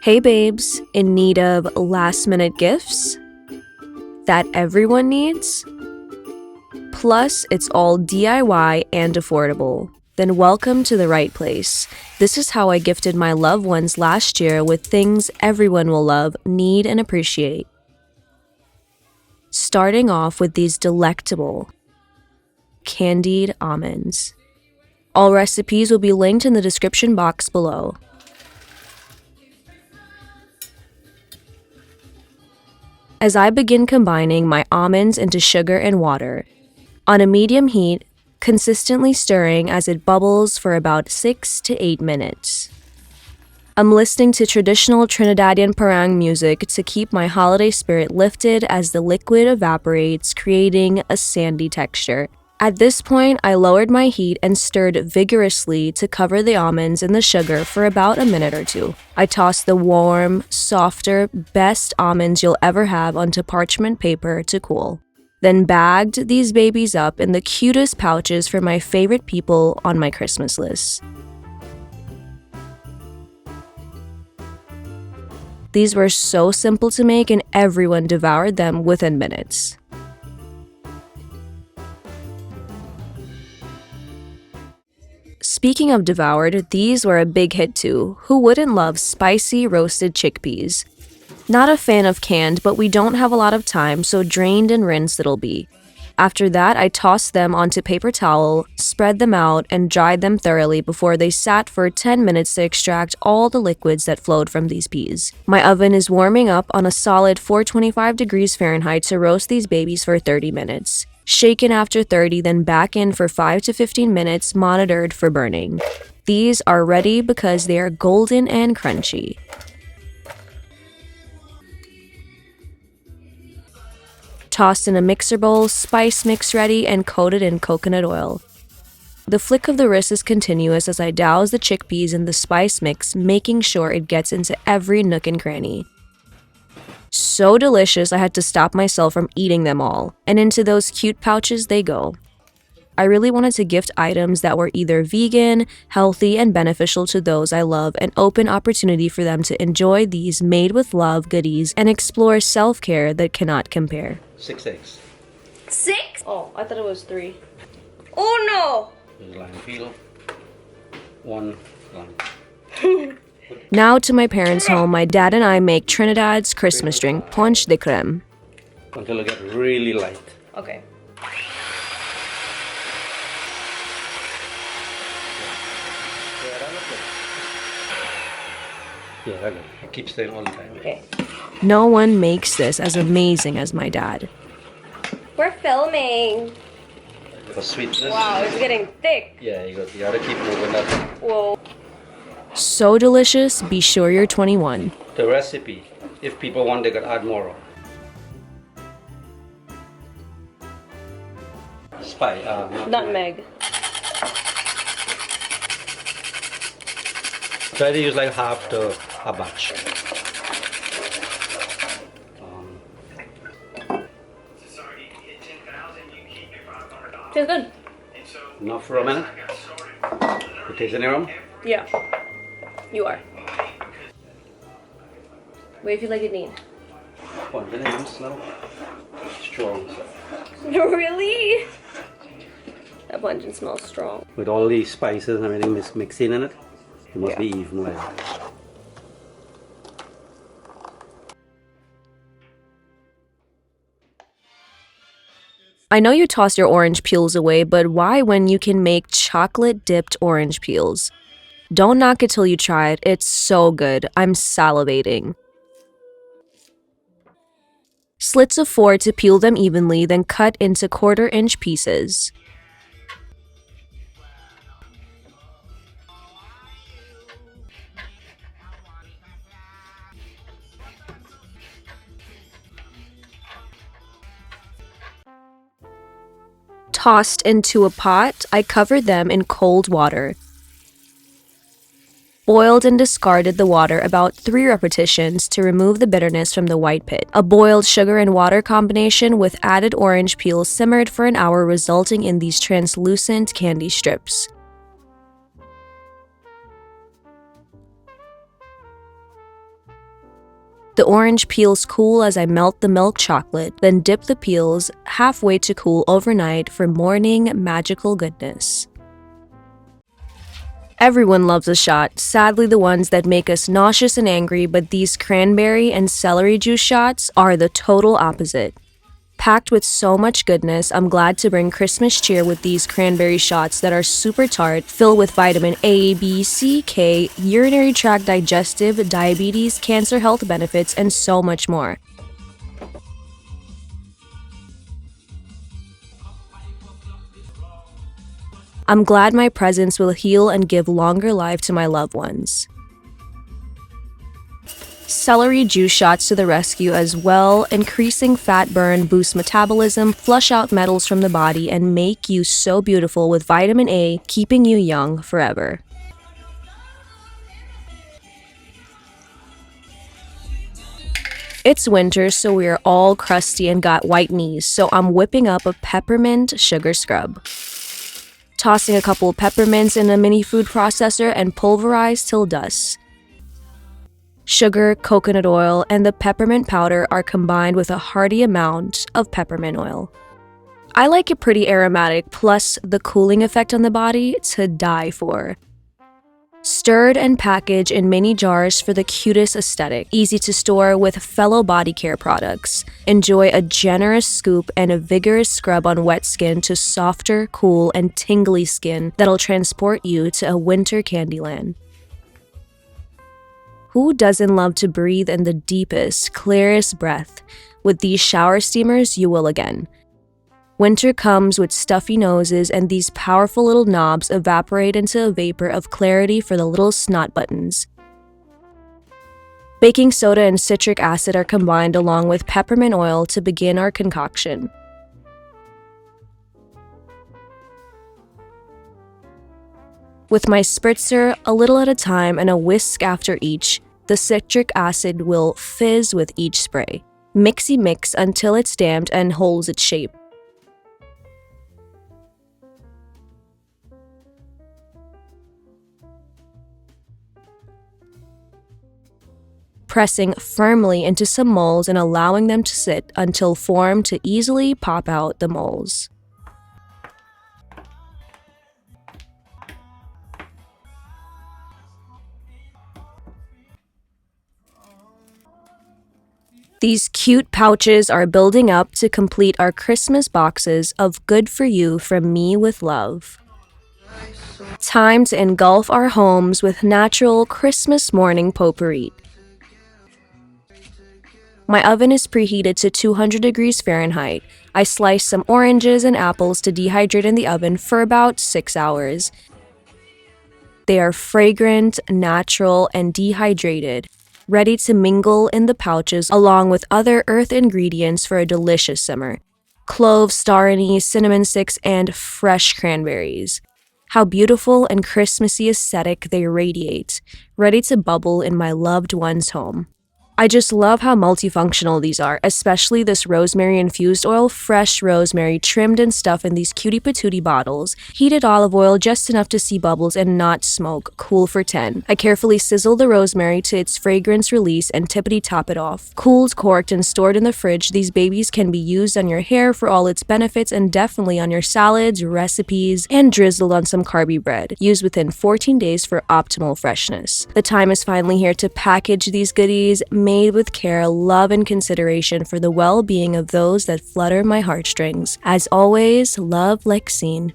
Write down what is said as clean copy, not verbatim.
Hey babes, in need of last-minute gifts that everyone needs? Plus, it's all DIY and affordable. Then welcome to the right place. This is how I gifted my loved ones last year with things everyone will love, need, and appreciate. Starting off with these delectable candied almonds. All recipes will be linked in the description box below. As I begin combining my almonds into sugar and water, on a medium heat, consistently stirring as it bubbles for about 6 to 8 minutes. I'm listening to traditional Trinidadian parang music to keep my holiday spirit lifted as the liquid evaporates, creating a sandy texture. At this point, I lowered my heat and stirred vigorously to cover the almonds in the sugar for about a minute or two. I tossed the warm, softer, best almonds you'll ever have onto parchment paper to cool. Then bagged these babies up in the cutest pouches for my favorite people on my Christmas list. These were so simple to make and everyone devoured them within minutes. Speaking of devoured, these were a big hit too. Who wouldn't love spicy roasted chickpeas? Not a fan of canned, but we don't have a lot of time, so drained and rinsed it'll be. After that, I tossed them onto paper towel, spread them out, and dried them thoroughly before they sat for 10 minutes to extract all the liquids that flowed from these peas. My oven is warming up on a solid 425 degrees Fahrenheit to roast these babies for 30 minutes. Shaken after 30, then back in for 5 to 15 minutes, monitored for burning. These are ready because they are golden and crunchy. Tossed in a mixer bowl, spice mix ready, and coated in coconut oil. The flick of the wrist is continuous as I douse the chickpeas in the spice mix, making sure it gets into every nook and cranny. So delicious, I had to stop myself from eating them all, and into those cute pouches they go. I really wanted to gift items that were either vegan, healthy, and beneficial to those I love, an open opportunity for them to enjoy these made with love goodies and explore self-care that cannot compare. 6 eggs. 6? Oh, I thought it was 3. Oh no! There's lime peel. 1 lime. Now to my parents' home, my dad and I make Trinidad's Christmas drink, PONCHE de CREME. Until it gets really light. Okay. Yeah, that's good. It keeps staying all the time. Okay. No one makes this as amazing as my dad. We're filming. For sweetness. Wow, it's getting thick. Yeah, you gotta keep moving that. Whoa. So delicious, be sure you're 21. The recipe, if people want, they could add more on. Nutmeg. Try to use like half to a batch. Feels good. Enough for a minute? You taste any rum? Yeah. You are. What if you like it neat? One minute now. Strong. Really? That puncheon smells strong. With all these spices and everything mixing in it, it must be even like. I know you toss your orange peels away, but why when you can make chocolate-dipped orange peels? Don't knock it till you try it. It's so good. I'm salivating. Slits of 4 to peel them evenly, then cut into 1/4-inch pieces. Tossed into a pot, I covered them in cold water. Boiled and discarded the water about 3 repetitions to remove the bitterness from the white pit. A boiled sugar and water combination with added orange peel simmered for an hour, resulting in these translucent candy strips. The orange peels cool as I melt the milk chocolate, then dip the peels halfway to cool overnight for morning magical goodness. Everyone loves a shot, sadly the ones that make us nauseous and angry, but these cranberry and celery juice shots are the total opposite. Packed with so much goodness, I'm glad to bring Christmas cheer with these cranberry shots that are super tart, filled with vitamin A, B, C, K, urinary tract digestive, diabetes, cancer health benefits, and so much more. I'm glad my presence will heal and give longer life to my loved ones. Celery juice shots to the rescue as well, increasing fat burn, boost metabolism, flush out metals from the body, and make you so beautiful with vitamin A, keeping you young forever. It's winter, so we are all crusty and got white knees, so I'm whipping up a peppermint sugar scrub. Tossing a couple of peppermints in a mini food processor and pulverize till dust. Sugar, coconut oil, and the peppermint powder are combined with a hearty amount of peppermint oil. I like it pretty aromatic, plus the cooling effect on the body to die for. Stirred and packaged in mini jars for the cutest aesthetic. Easy to store with fellow body care products. Enjoy a generous scoop and a vigorous scrub on wet skin to softer, cool, and tingly skin that'll transport you to a winter candyland. Who doesn't love to breathe in the deepest, clearest breath? With these shower steamers, you will again. Winter comes with stuffy noses, and these powerful little knobs evaporate into a vapor of clarity for the little snot buttons. Baking soda and citric acid are combined along with peppermint oil to begin our concoction. With my spritzer, a little at a time and a whisk after each, the citric acid will fizz with each spray. Mixy mix until it's damped and holds its shape. Pressing firmly into some molds and allowing them to sit until formed to easily pop out the molds. These cute pouches are building up to complete our Christmas boxes of good for you from me with love. Time to engulf our homes with natural Christmas morning potpourri. My oven is preheated to 200 degrees Fahrenheit. I slice some oranges and apples to dehydrate in the oven for about 6 hours. They are fragrant, natural, and dehydrated, ready to mingle in the pouches along with other earth ingredients for a delicious simmer. Cloves, star anise, cinnamon sticks, and fresh cranberries. How beautiful and Christmassy aesthetic they radiate, ready to bubble in my loved one's home. I just love how multifunctional these are, especially this rosemary infused oil, fresh rosemary trimmed and stuffed in these cutie patootie bottles, heated olive oil just enough to see bubbles and not smoke, cool for 10. I carefully sizzle the rosemary to its fragrance release and tippity top it off. Cooled, corked, and stored in the fridge, these babies can be used on your hair for all its benefits and definitely on your salads, recipes, and drizzled on some carby bread. Used within 14 days for optimal freshness. The time is finally here to package these goodies, made with care, love, and consideration for the well-being of those that flutter my heartstrings. As always, love, Lexine.